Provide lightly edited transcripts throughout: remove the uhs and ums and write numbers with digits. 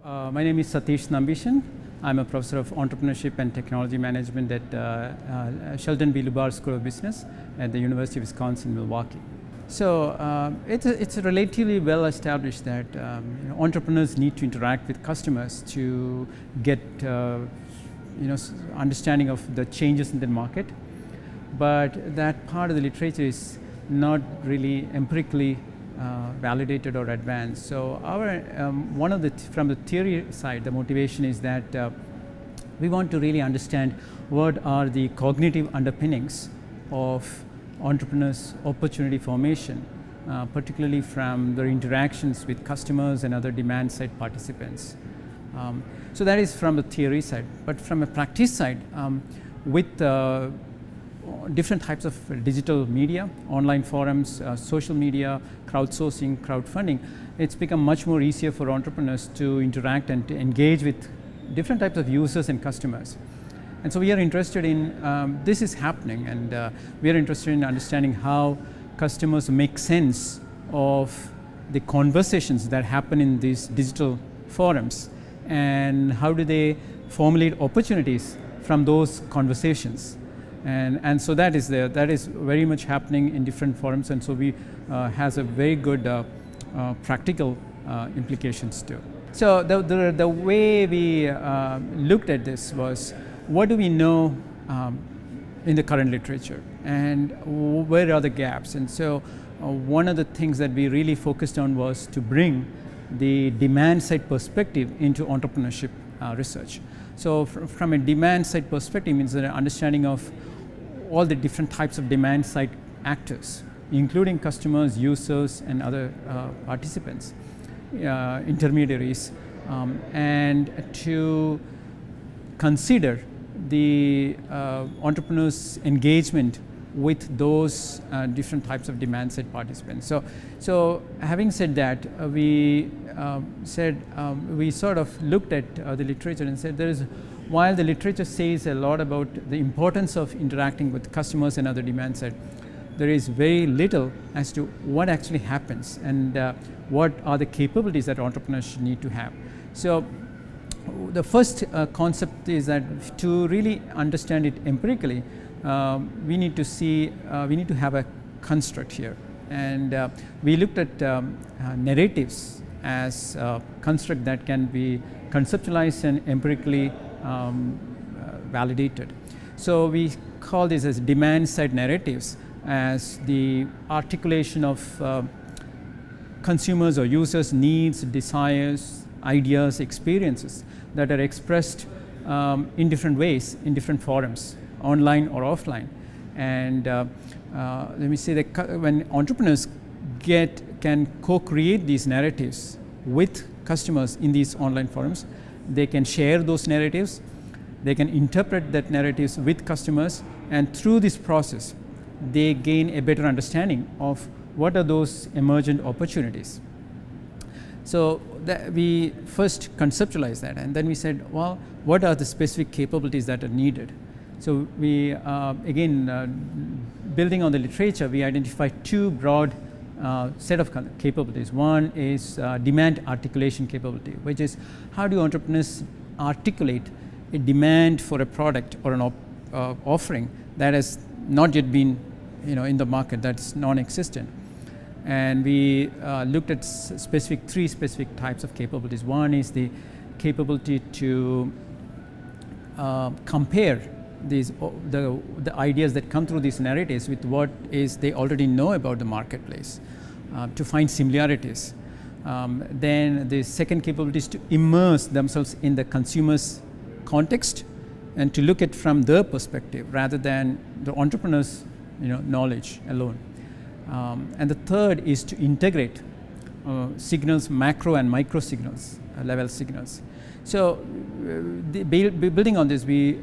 My name is Satish Nambisan. I'm a professor of entrepreneurship and technology management at Sheldon B. Lubar School of Business at the University of Wisconsin-Milwaukee. So it's a relatively well established that entrepreneurs need to interact with customers to get understanding of the changes in the market, but that part of the literature is not really empirically validated or advanced. So our from the theory side, the motivation is that we want to really understand what are the cognitive underpinnings of entrepreneurs' opportunity formation, particularly from their interactions with customers and other demand side participants. So that is from the theory side, but from a practice side, with different types of digital media, online forums, social media, crowdsourcing, crowdfunding, it's become much more easier for entrepreneurs to interact and to engage with different types of users and customers. And so we are interested in, this is happening, and we are interested in understanding how customers make sense of the conversations that happen in these digital forums, and how do they formulate opportunities from those conversations. And so that is very much happening in different forums, and so we has a very good practical implications too. So the way we looked at this was, what do we know in the current literature, and where are the gaps? And so one of the things that we really focused on was to bring the demand side perspective into entrepreneurship research. So from a demand side perspective means an understanding of all the different types of demand side actors, including customers, users, and other participants, intermediaries, and to consider the entrepreneurs' engagement with those different types of demand side participants. So having said that, we sort of looked at the literature and said while the literature says a lot about the importance of interacting with customers and other demand side, there is very little as to what actually happens and what are the capabilities that entrepreneurs need to have. So the first concept is that to really understand it empirically, we need to have a construct here, and we looked at narratives as a construct that can be conceptualized and empirically validated. So we call this as demand side narratives, as the articulation of consumers or users' needs, desires, ideas, experiences that are expressed in different ways in different forums, online or offline. And let me say that when entrepreneurs can co-create these narratives with customers in these online forums, they can share those narratives, they can interpret that narratives with customers, and through this process they gain a better understanding of what are those emergent opportunities. So we first conceptualized that, and then we said, well, what are the specific capabilities that are needed? So we, building on the literature, we identified two broad set of capabilities. One is demand articulation capability, which is how do entrepreneurs articulate a demand for a product or an offering that has not yet been in the market, that's non-existent. And we looked at three specific types of capabilities. One is the capability to compare the ideas that come through these narratives with what is they already know about the marketplace, to find similarities. Then the second capability is to immerse themselves in the consumer's context and to look at from their perspective rather than the entrepreneur's knowledge alone. And the third is to integrate signals, macro and micro signals, level signals. So building on this, we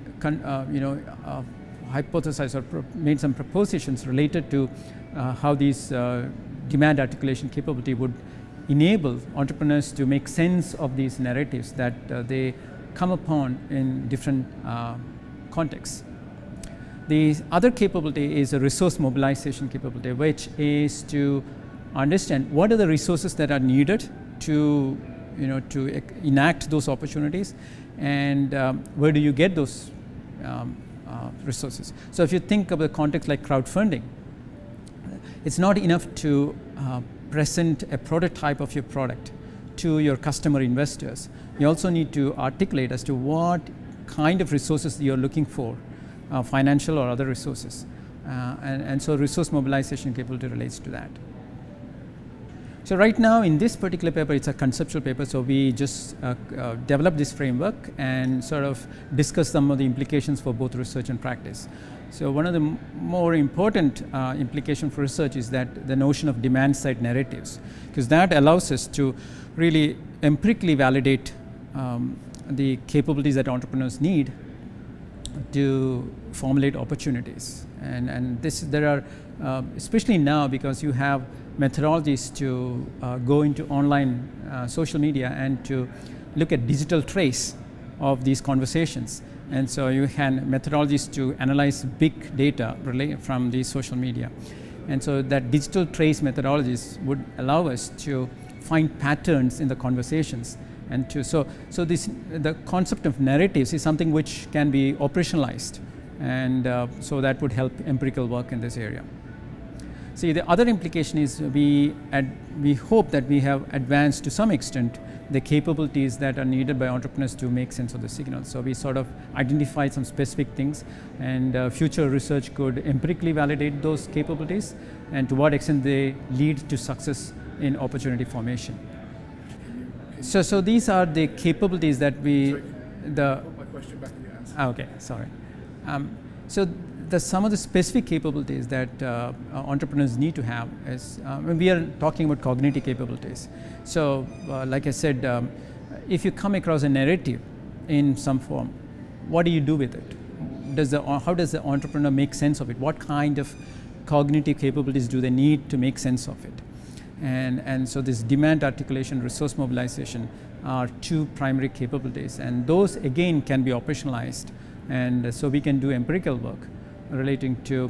hypothesized or made some propositions related to how these demand articulation capability would enable entrepreneurs to make sense of these narratives that they come upon in different contexts. The other capability is a resource mobilization capability, which is to understand what are the resources that are needed to to enact those opportunities, and where do you get those resources. So if you think of a context like crowdfunding, it's not enough to present a prototype of your product to your customer investors. You also need to articulate as to what kind of resources you're looking for, financial or other resources. And so resource mobilization capability relates to that. So right now in this particular paper, it's a conceptual paper, so we just developed this framework and sort of discuss some of the implications for both research and practice. So one of the more important implication for research is that the notion of demand side narratives, because that allows us to really empirically validate the capabilities that entrepreneurs need to formulate opportunities. And this, there are, especially now, because you have methodologies to go into online social media and to look at digital trace of these conversations. And so you have methodologies to analyze big data from these social media. And so that digital trace methodologies would allow us to find patterns in the conversations. And to, so the concept of narratives is something which can be operationalized. And so that would help empirical work in this area. See, the other implication is we hope that we have advanced to some extent the capabilities that are needed by entrepreneurs to make sense of the signal. So we sort of identified some specific things, and future research could empirically validate those capabilities and to what extent they lead to success in opportunity formation. So these are the capabilities that we... Sorry, put my question back in your answer. Okay, sorry. So some of the specific capabilities that entrepreneurs need to have is, we are talking about cognitive capabilities. So like I said, if you come across a narrative in some form, what do you do with it? How does the entrepreneur make sense of it? What kind of cognitive capabilities do they need to make sense of it? And so this demand articulation, resource mobilization are two primary capabilities, and those again can be operationalized, and so we can do empirical work relating to,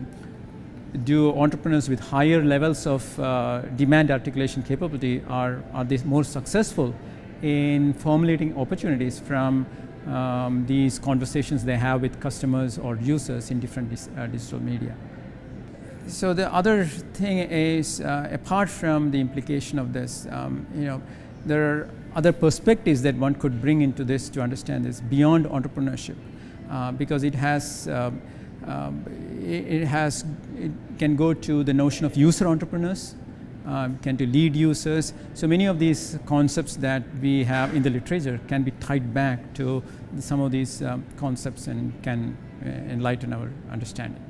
do entrepreneurs with higher levels of demand articulation capability, are they more successful in formulating opportunities from these conversations they have with customers or users in different digital media. So the other thing is, apart from the implication of this, there are other perspectives that one could bring into this to understand this beyond entrepreneurship, because it can go to the notion of user entrepreneurs, can to lead users. So many of these concepts that we have in the literature can be tied back to some of these concepts and can enlighten our understanding.